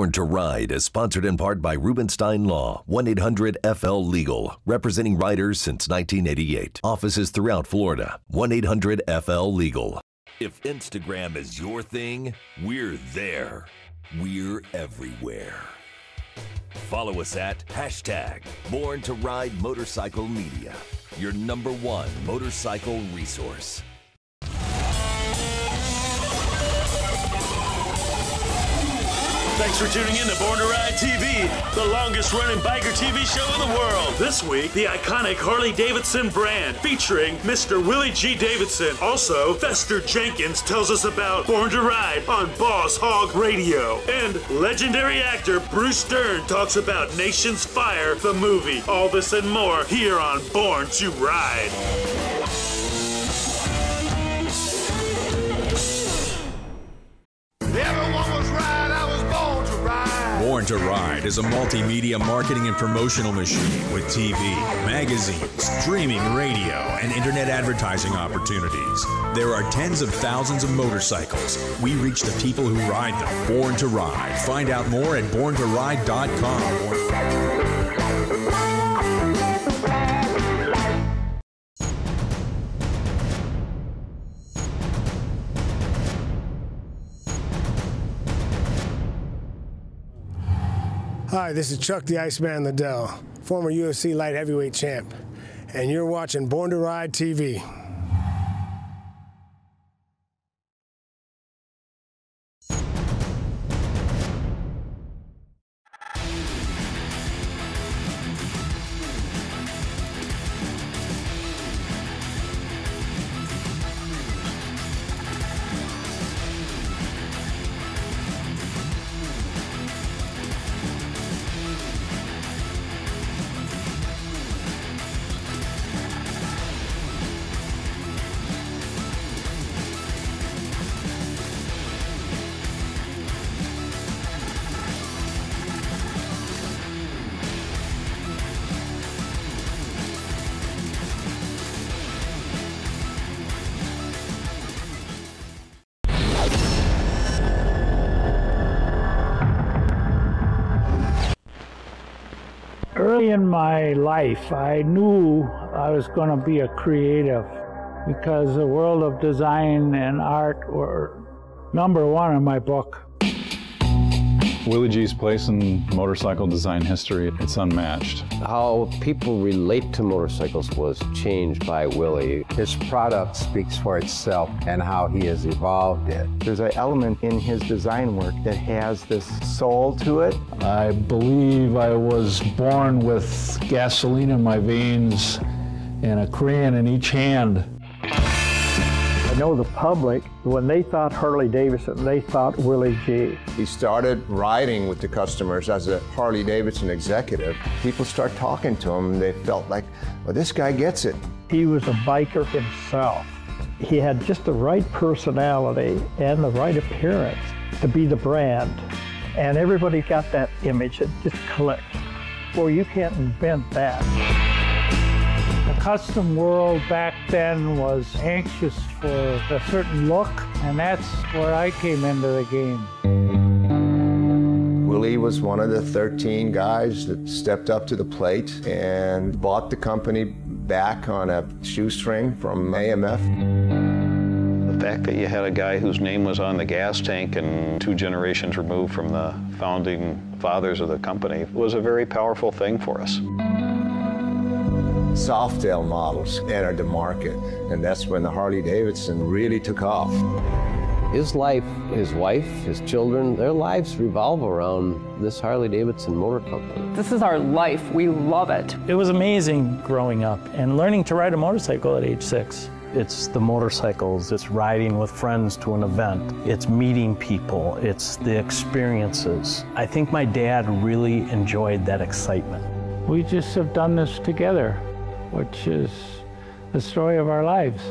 Born to Ride is sponsored in part by Rubenstein Law, 1-800-FL-LEGAL, representing riders since 1988. Offices throughout Florida, 1-800-FL-LEGAL. If Instagram is your thing, we're there. We're everywhere. Follow us at #Born to Ride Motorcycle Media, your #1 motorcycle resource. Thanks for tuning in to Born to Ride TV, the longest-running biker TV show in the world. This week, the iconic Harley-Davidson brand, featuring Mr. Willie G. Davidson. Also, Fester Jenkins tells us about Born to Ride on Boss Hogg Radio. And legendary actor Bruce Dern talks about Nation's Fire, the movie. All this and more here on Born to Ride. Born to Ride is a multimedia marketing and promotional machine with TV, magazines, streaming radio, and internet advertising opportunities. There are tens of thousands of motorcycles. We reach the people who ride them. Born to Ride. Find out more at borntoride.com. Hi, this is Chuck the Iceman Liddell, former UFC light heavyweight champ, and you're watching Born to Ride TV. Early in my life, I knew I was going to be a creative because the world of design and art were #1 in my book. Willie G's place in motorcycle design history, it's unmatched. How people relate to motorcycles was changed by Willie. His product speaks for itself and how he has evolved it. There's an element in his design work that has this soul to it. I believe I was born with gasoline in my veins and a crayon in each hand. I know the public, when they thought Harley-Davidson, they thought Willie G. He started riding with the customers as a Harley-Davidson executive. People start talking to him, and they felt like, well, this guy gets it. He was a biker himself. He had just the right personality and the right appearance to be the brand. And everybody got that image. It just clicked. Well, you can't invent that. The custom world back then was anxious for a certain look, and that's where I came into the game. Willie was one of the 13 guys that stepped up to the plate and bought the company back on a shoestring from AMF. The fact that you had a guy whose name was on the gas tank and 2 generations removed from the founding fathers of the company was a very powerful thing for us. Softail models entered the market, and that's when the Harley-Davidson really took off. His life, his wife, his children, their lives revolve around this Harley-Davidson motor company. This is our life. We love it. It was amazing growing up and learning to ride a motorcycle at age 6. It's the motorcycles, it's riding with friends to an event, it's meeting people, it's the experiences. I think my dad really enjoyed that excitement. We just have done this together, which is the story of our lives.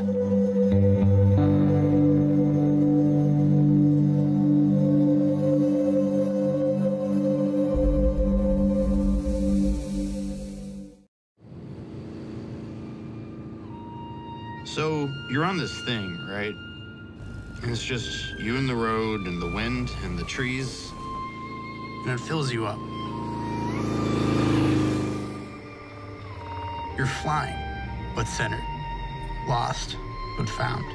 So you're on this thing, right? And it's just you and the road and the wind and the trees. and it fills you up. You're flying, but centered. Lost, but found.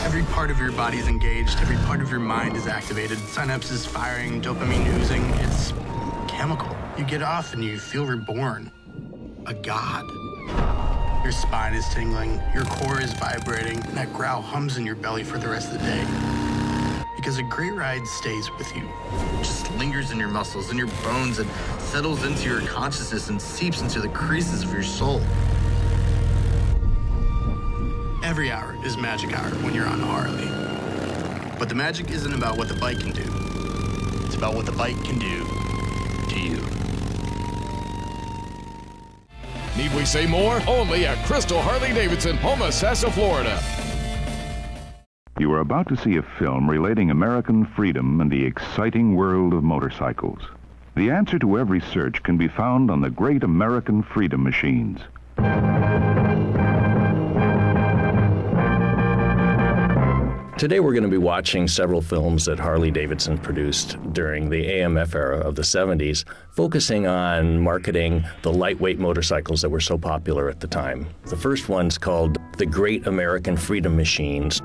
Every part of your body is engaged, every part of your mind is activated, synapses firing, dopamine oozing. It's chemical. You get off and you feel reborn. A god. Your spine is tingling, your core is vibrating, and that growl hums in your belly for the rest of the day. Because a great ride stays with you. It just lingers in your muscles, in your bones, and settles into your consciousness and seeps into the creases of your soul. Every hour is magic hour when you're on a Harley. But the magic isn't about what the bike can do. It's about what the bike can do to you. Need we say more? Only at Crystal Harley-Davidson, Homosassa, Florida. You are about to see a film relating American freedom and the exciting world of motorcycles. The answer to every search can be found on the great American freedom machines. Today we're going to be watching several films that Harley-Davidson produced during the AMF era of the 70s, focusing on marketing the lightweight motorcycles that were so popular at the time. The first one's called The Great American Freedom Machines.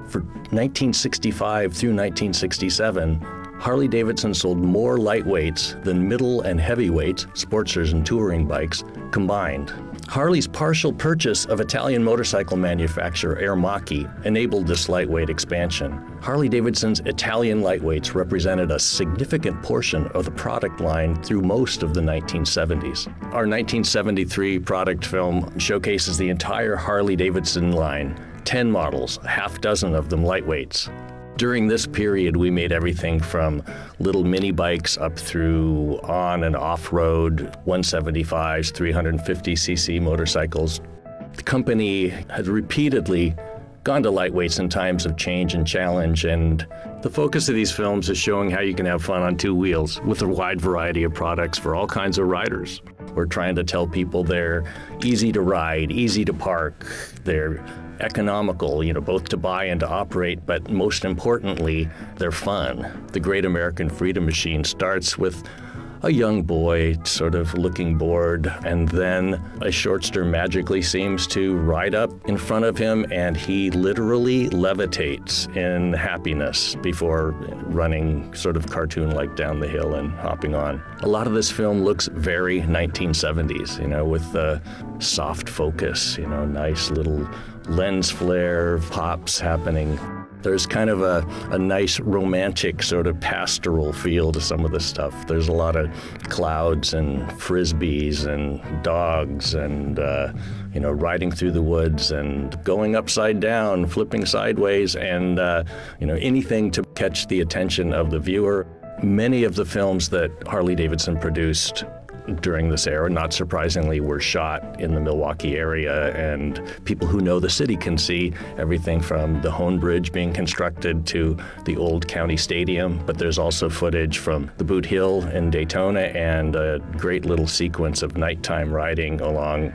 For 1965 through 1967, Harley-Davidson sold more lightweights than middle and heavyweights, sportsters and touring bikes, combined. Harley's partial purchase of Italian motorcycle manufacturer Aermacchi enabled this lightweight expansion. Harley-Davidson's Italian lightweights represented a significant portion of the product line through most of the 1970s. Our 1973 product film showcases the entire Harley-Davidson line, 10 models, a half dozen of them lightweights. During this period, we made everything from little mini bikes up through on and off-road 175s, 350cc motorcycles. The company had repeatedly gone to lightweights in times of change and challenge, and the focus of these films is showing how you can have fun on two wheels with a wide variety of products for all kinds of riders. We're trying to tell people they're easy to ride, easy to park, they're economical, both to buy and to operate, but most importantly, they're fun. The Great American Freedom Machine starts with a young boy sort of looking bored, and then a shortster magically seems to ride up in front of him, and he literally levitates in happiness before running sort of cartoon-like down the hill and hopping on. A lot of this film looks very 1970s, with the soft focus, nice little lens flare pops happening. There's kind of a nice romantic sort of pastoral feel to some of the stuff. There's a lot of clouds and frisbees and dogs and, riding through the woods and going upside down, flipping sideways, and, anything to catch the attention of the viewer. Many of the films that Harley-Davidson produced during this era, not surprisingly, were shot in the Milwaukee area, and people who know the city can see everything from the Hone Bridge being constructed to the old county stadium. But there's also footage from the Boot Hill in Daytona and a great little sequence of nighttime riding along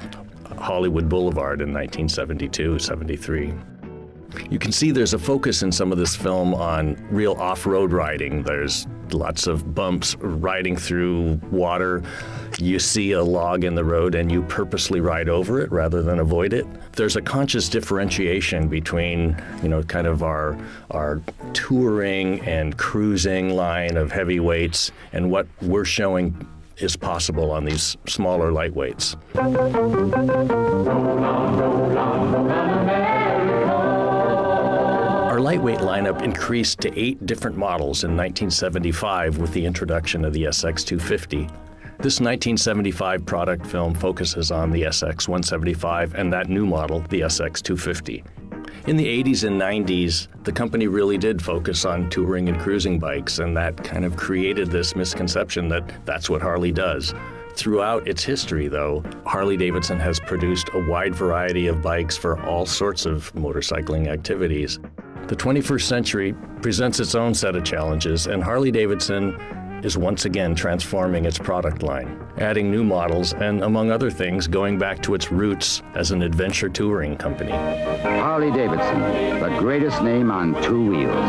Hollywood Boulevard in 1972-73. You can see there's a focus in some of this film on real off-road riding. There's lots of bumps, riding through water. You see a log in the road and you purposely ride over it rather than avoid it. There's a conscious differentiation between, kind of our touring and cruising line of heavyweights and what we're showing is possible on these smaller lightweights. Our lightweight lineup increased to 8 different models in 1975 with the introduction of the SX250. This 1975 product film focuses on the SX175 and that new model, the SX250. In the 80s and 90s, the company really did focus on touring and cruising bikes, and that kind of created this misconception that that's what Harley does. Throughout its history, though, Harley-Davidson has produced a wide variety of bikes for all sorts of motorcycling activities. The 21st century presents its own set of challenges, and Harley-Davidson is once again transforming its product line, adding new models and, among other things, going back to its roots as an adventure touring company. Harley-Davidson, the greatest name on two wheels.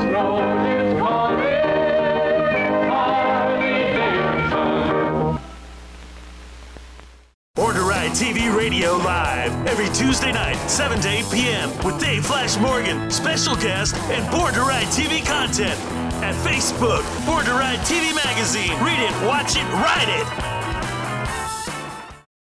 TV Radio live every Tuesday night, 7 to 8 p.m. with Dave Flash Morgan, special guest, and Born to Ride TV content at Facebook, Born to Ride TV Magazine. Read it, watch it, ride it.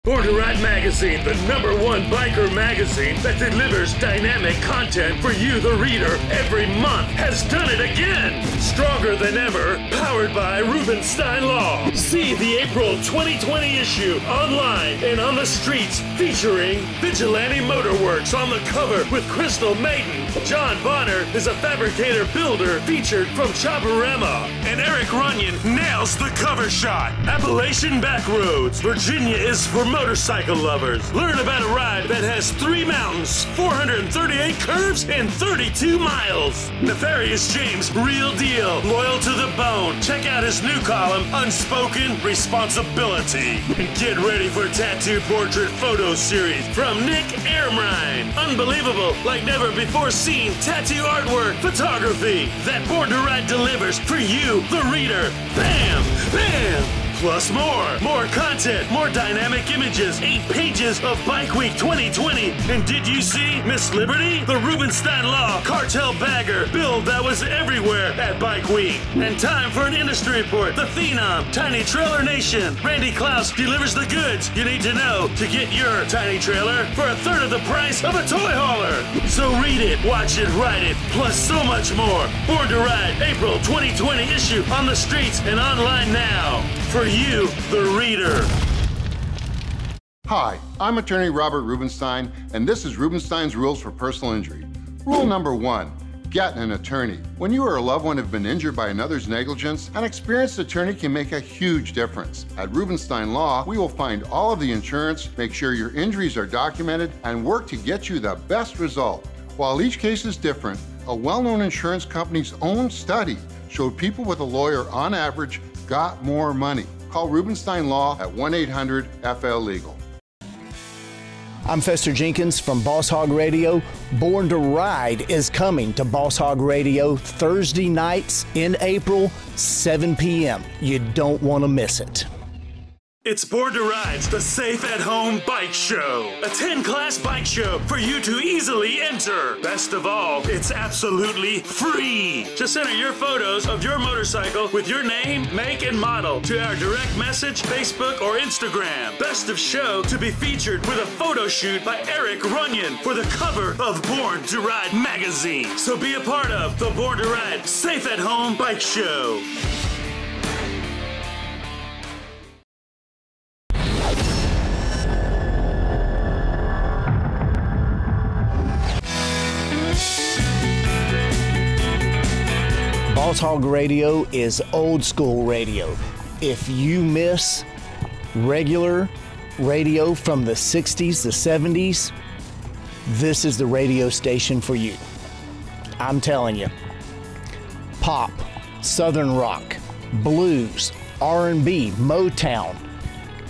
Born to Ride Magazine, the #1 biker magazine that delivers dynamic content for you, the reader, every month, has done it again. Stronger than ever, powered by Rubenstein Law. See the April 2020 issue online and on the streets, featuring Vigilante Motorworks on the cover with Crystal Maiden. John Bonner is a fabricator builder featured from Chopperama. And Eric Runyon nails the cover shot. Appalachian Backroads, Virginia is for motorcycle lovers. Learn about a ride that has 3 mountains, 438 curves, and 32 miles. Nefarious James, real deal, loyal to the bone. Check out his new column, Unspoken Responsibility. And get ready for Tattoo Portrait Photo Series from Nick Ermine. Unbelievable, like never before seen tattoo artwork, photography that Born to Ride delivers for you, the reader. Bam! Bam! Plus more content, more dynamic images, 8 pages of Bike Week 2020. And did you see Miss Liberty? The Rubenstein Law cartel bagger build that was everywhere at Bike Week. And time for an industry report. The Phenom, Tiny Trailer Nation. Randy Klaus delivers the goods you need to know to get your tiny trailer for 1/3 of the price of a toy hauler. So read it, watch it, ride it, plus so much more. Born to Ride, April 2020 issue on the streets and online now. For you, the reader. Hi, I'm attorney Robert Rubenstein, and this is Rubenstein's Rules for Personal Injury. Rule number 1, get an attorney. When you or a loved one have been injured by another's negligence, an experienced attorney can make a huge difference. At Rubenstein Law, we will find all of the insurance, make sure your injuries are documented, and work to get you the best result. While each case is different, a well-known insurance company's own study showed people with a lawyer on average got more money. Call Rubenstein Law at 1-800-FL-LEGAL. I'm Fester Jenkins from Boss Hogg Radio. Born to Ride is coming to Boss Hogg Radio Thursday nights in April, 7 p.m. You don't want to miss it. It's Born to Ride's the Safe at Home Bike Show. A 10-class bike show for you to easily enter. Best of all, it's absolutely free. Just enter your photos of your motorcycle with your name, make, and model to our direct message, Facebook, or Instagram. Best of show to be featured with a photo shoot by Eric Runyon for the cover of Born to Ride magazine. So be a part of the Born to Ride Safe at Home Bike Show. Boss Hogg Radio is old school radio. If you miss regular radio from the 60s, the 70s, this is the radio station for you. I'm telling you. Pop, Southern rock, blues, R&B, Motown,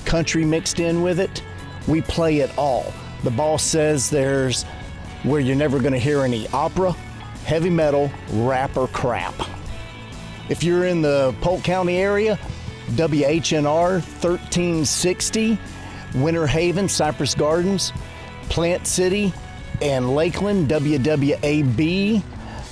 country mixed in with it. We play it all. The boss says there's where you're never going to hear any opera, heavy metal, rap, or crap. If you're in the Polk County area, WHNR 1360, Winter Haven, Cypress Gardens, Plant City, and Lakeland, WWAB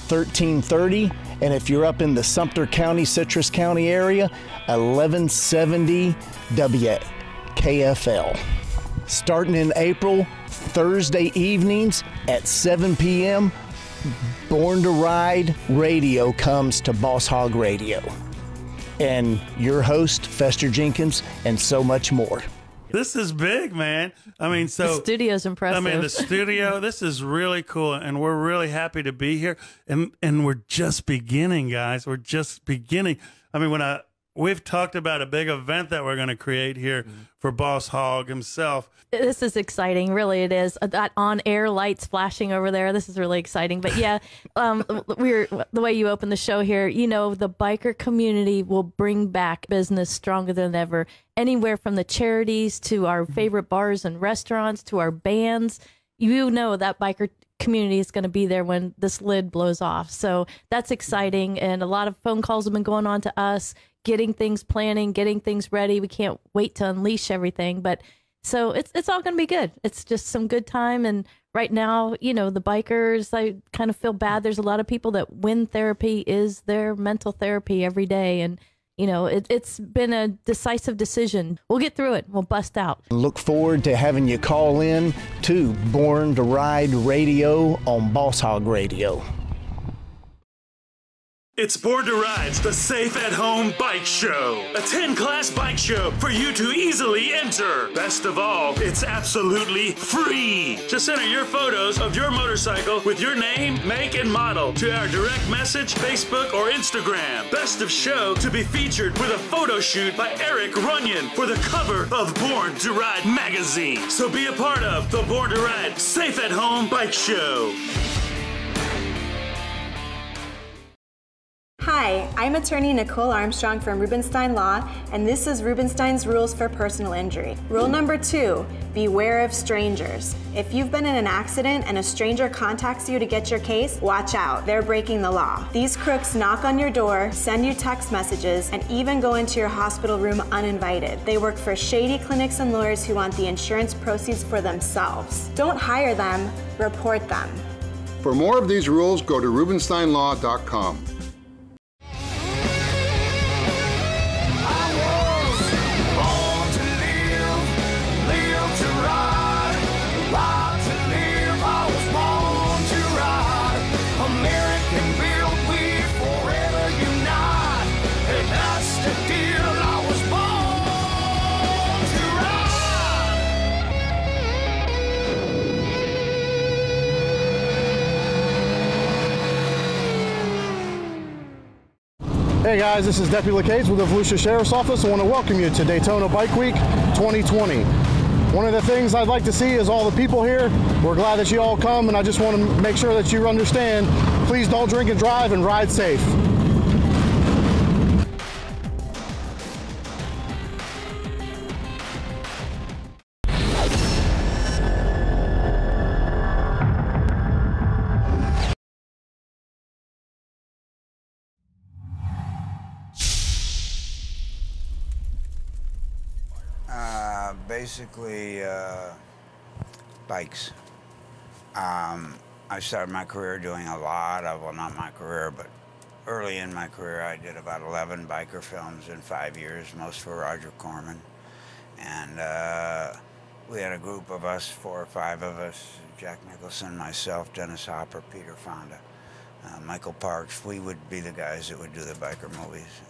1330. And if you're up in the Sumter County, Citrus County area, 1170 WKFL. Starting in April, Thursday evenings at 7 p.m., Born to Ride Radio comes to Boss Hogg Radio. And your host, Fester Jenkins, and so much more. This is big, man. I mean, so the studio's impressive. I mean, the studio, this is really cool, and we're really happy to be here. And we're just beginning, guys. We're just beginning. I mean, we've talked about a big event that we're going to create here for Boss Hogg himself. This is exciting, really. It is. That on-air lights flashing over there. This is really exciting. But yeah, the way you open the show here, you know, the biker community will bring back business stronger than ever. Anywhere from the charities to our favorite bars and restaurants to our bands, you know that biker community is going to be there when this lid blows off. So that's exciting. And a lot of phone calls have been going on to us, getting things planning, getting things ready. We can't wait to unleash everything. But So it's all going to be good. It's just some good time. And right now, you know, the bikers, I kind of feel bad. There's a lot of people that wind therapy is their mental therapy every day. And, you know, it's been a decisive decision. We'll get through it. We'll bust out. Look forward to having you call in to Born to Ride Radio on Boss Hogg Radio. It's Born to Ride's the Safe at Home Bike Show. A 10-class bike show for you to easily enter. Best of all, it's absolutely free. Just enter your photos of your motorcycle with your name, make, and model to our direct message, Facebook, or Instagram. Best of show to be featured with a photo shoot by Eric Runyon for the cover of Born to Ride magazine. So be a part of the Born to Ride Safe at Home Bike Show. Hi, I'm attorney Nicole Armstrong from Rubenstein Law, and this is Rubenstein's Rules for Personal Injury. Rule number 2, beware of strangers. If you've been in an accident and a stranger contacts you to get your case, watch out. They're breaking the law. These crooks knock on your door, send you text messages, and even go into your hospital room uninvited. They work for shady clinics and lawyers who want the insurance proceeds for themselves. Don't hire them, report them. For more of these rules, go to rubensteinlaw.com. Hey guys, this is Deputy LaCaze with the Volusia Sheriff's Office. I want to welcome you to Daytona Bike Week 2020. One of the things I'd like to see is all the people here. We're glad that you all come, and I just want to make sure that you understand, please don't drink and drive and ride safe. Basically, bikes. I started my career doing a lot of, well, not my career, but early in my career, I did about 11 biker films in 5 years, most for Roger Corman. And we had a group of us, 4 or 5 of us, Jack Nicholson, myself, Dennis Hopper, Peter Fonda, Michael Parks. We would be the guys that would do the biker movies.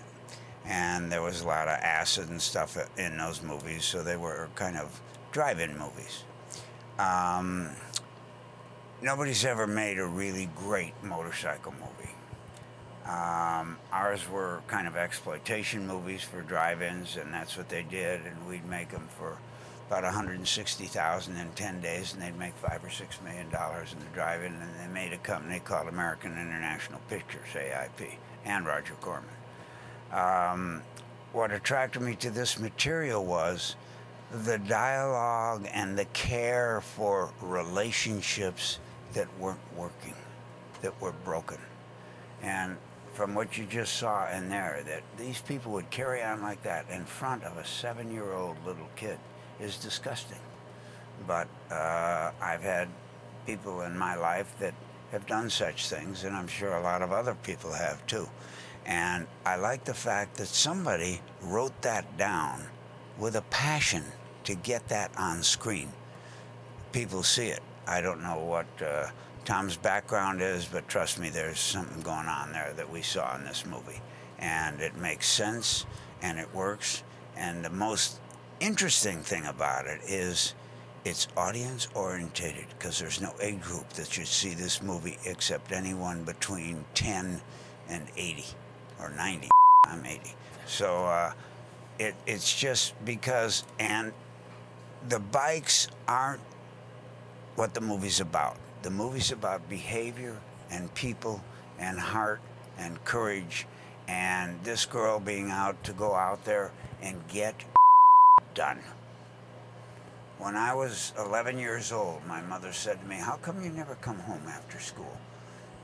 And there was a lot of acid and stuff in those movies, so they were kind of drive-in movies. Nobody's ever made a really great motorcycle movie. Ours were kind of exploitation movies for drive-ins, and that's what they did, and we'd make them for about $160,000 in 10 days, and they'd make $5 or $6 million in the drive-in, and they made a company called American International Pictures, AIP, and Roger Corman. What attracted me to this material was the dialogue and the care for relationships that weren't working, that were broken. And from what you just saw in there, that these people would carry on like that in front of a 7-year-old little kid is disgusting. But I've had people in my life that have done such things, and I'm sure a lot of other people have too. And I like the fact that somebody wrote that down with a passion to get that on screen. People see it. I don't know what Tom's background is, but trust me, there's something going on there that we saw in this movie. And it makes sense, and it works. And the most interesting thing about it is it's audience-orientated, because there's no age group that should see this movie except anyone between 10 and 80. Or 90, I'm 80. So it's just because, and the bikes aren't what the movie's about. The movie's about behavior and people and heart and courage, and this girl being out to go out there and get done. When I was 11 years old, my mother said to me, "How come you never come home after school?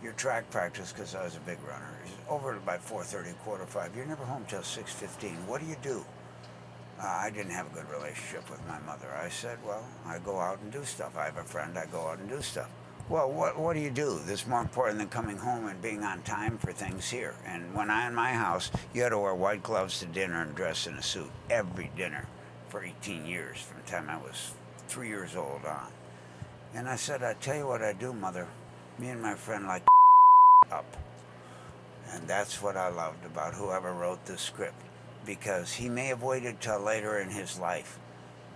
Your track practice," because I was a big runner, is over by 4:30, 4:45. You're never home till 6:15. What do you do? I didn't have a good relationship with my mother. I said, well, I go out and do stuff. I have a friend, I go out and do stuff. Well, what do you do? That's more important than coming home and being on time for things here. And when I in my house, you had to wear white gloves to dinner and dress in a suit every dinner for 18 years, from the time I was 3 years old on. And I said, I tell you what I do, Mother. Me and my friend like up. And that's what I loved about whoever wrote this script, because he may have waited till later in his life,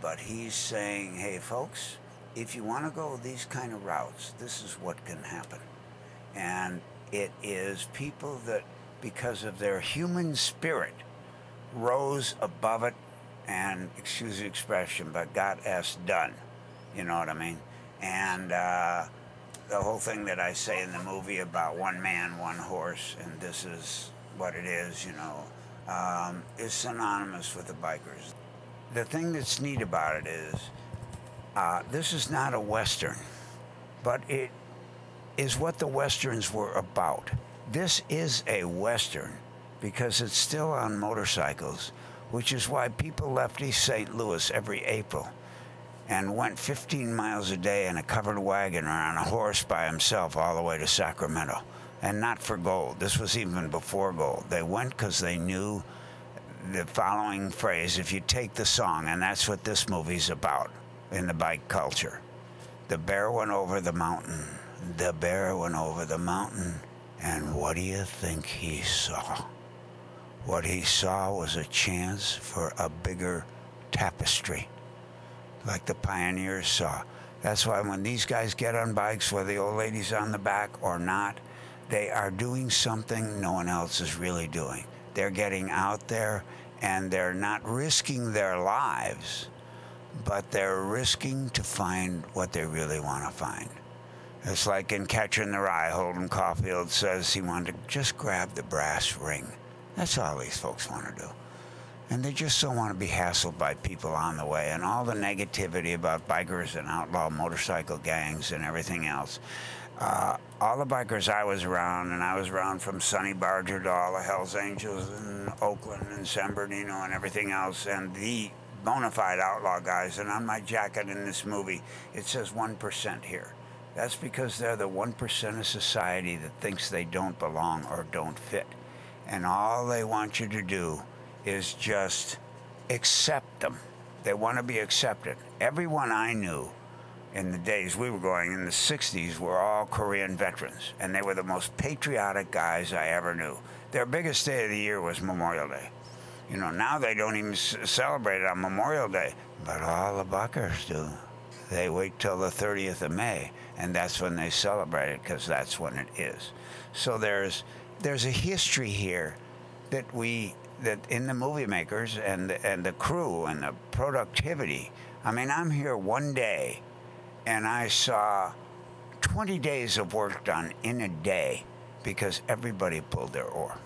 but he's saying, hey, folks, if you want to go these kind of routes, this is what can happen. And it is people that, because of their human spirit, rose above it and, excuse the expression, but got us done. You know what I mean? And the whole thing that I say in the movie about one man, one horse, and this is what it is, you know, is synonymous with the bikers. The thing that's neat about it is, this is not a Western, but it is what the Westerns were about. This is a Western because it's still on motorcycles, which is why people left East St. Louis every April and went 15 miles a day in a covered wagon or on a horse by himself all the way to Sacramento, and not for gold. This was even before gold. They went because they knew the following phrase, if you take the song, and that's what this movie's about in the bike culture. The bear went over the mountain. The bear went over the mountain, and what do you think he saw? What he saw was a chance for a bigger tapestry, like the pioneers saw. That's why when these guys get on bikes, whether the old lady's on the back or not, they are doing something no one else is really doing. They're getting out there, and they're not risking their lives, but they're risking to find what they really want to find. It's like in Catcher in the Rye, Holden Caulfield says he wanted to just grab the brass ring. That's all these folks want to do. And they just don't want to be hassled by people on the way, and all the negativity about bikers and outlaw motorcycle gangs and everything else. All the bikers I was around, and I was around from Sonny Barger to all the Hells Angels in Oakland and San Bernardino and everything else, and the bona fide outlaw guys. And on my jacket in this movie, it says 1% here. That's because they're the 1% of society that thinks they don't belong or don't fit. And all they want you to do is just accept them. They want to be accepted. Everyone I knew in the days we were going in the 60s were all Korean veterans, and they were the most patriotic guys I ever knew. Their biggest day of the year was Memorial Day. You know, now they don't even celebrate it on Memorial Day, but all the bikers do. They wait till the 30th of May, and that's when they celebrate it, because that's when it is. So there's a history here that in the movie makers and the crew and the productivity. I mean, I'm here one day, and I saw 20 days of work done in a day because everybody pulled their oar.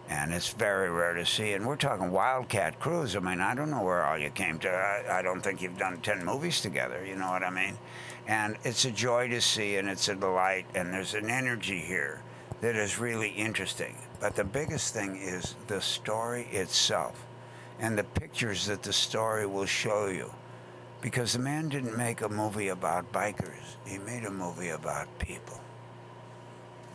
And it's very rare to see. And we're talking wildcat crews. I mean, I don't know where all you came to. I don't think you've done 10 movies together, you know what I mean? And it's a joy to see, and it's a delight, and there's an energy here that is really interesting. But the biggest thing is the story itself and the pictures that the story will show you. Because the man didn't make a movie about bikers. He made a movie about people.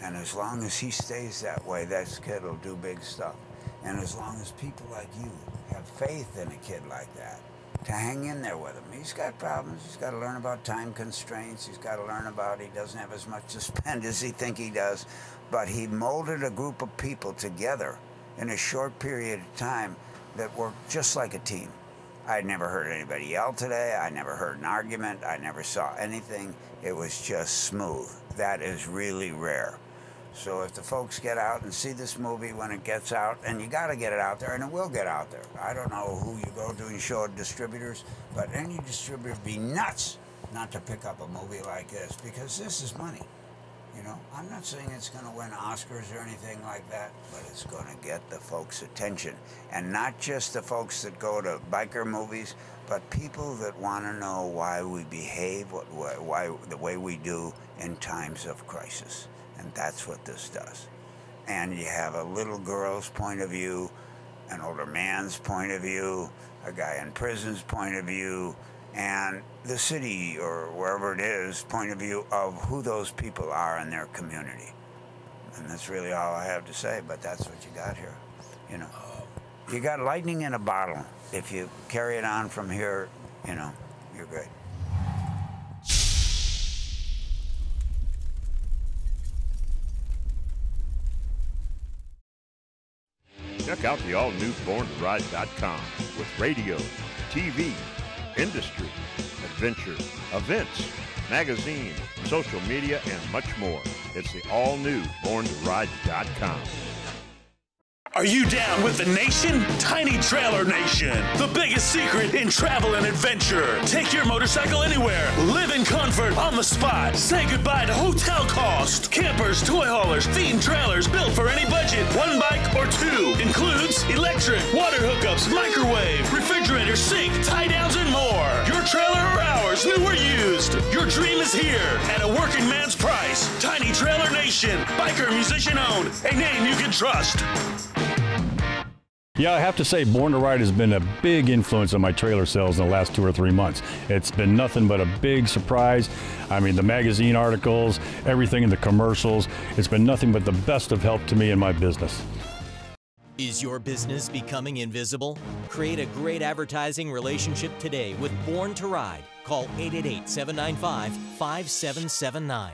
And as long as he stays that way, that kid will do big stuff. And as long as people like you have faith in a kid like that, to hang in there with him. He's got problems. He's got to learn about time constraints. He's got to learn about he doesn't have as much to spend as he thinks he does. But he molded a group of people together in a short period of time that worked just like a team. I'd never heard anybody yell today. I never heard an argument. I never saw anything. It was just smooth. That is really rare. So if the folks get out and see this movie when it gets out, and you got to get it out there, and it will get out there. I don't know who you go to and show distributors, but any distributor would be nuts not to pick up a movie like this, because this is money. You know, I'm not saying it's going to win Oscars or anything like that, but it's going to get the folks' attention. And not just the folks that go to biker movies, but people that want to know why we behave why the way we do in times of crisis. And that's what this does. And you have a little girl's point of view an older man's point of view, a guy in prison's point of view, and the city or wherever it is point of view of who those people are in their community. And that's really all I have to say, but that's what you got here. You know, you got lightning in a bottle. If you carry it on from here, you know, you're good. Check out the all-new BornToRide.com with radio, TV, industry, adventure, events, magazine, social media, and much more. It's the all-new BornToRide.com. Are you down with the nation? Tiny Trailer Nation, the biggest secret in travel and adventure. Take your motorcycle anywhere. Live in comfort on the spot. Say goodbye to hotel cost. Campers, toy haulers, feed trailers built for any budget. One bike or two. Includes electric, water hookups, microwave, refrigerator, sink, tie downs, and more. Your trailer or ours, new or used. Your dream is here at a working man's price. Tiny Trailer Nation, biker musician owned, a name you can trust. Yeah, I have to say, Born to Ride has been a big influence on my trailer sales in the last 2 or 3 months. It's been nothing but a big surprise. I mean, the magazine articles, everything in the commercials, it's been nothing but the best of help to me in my business. Is your business becoming invisible? Create a great advertising relationship today with Born to Ride. Call 888-795-5779.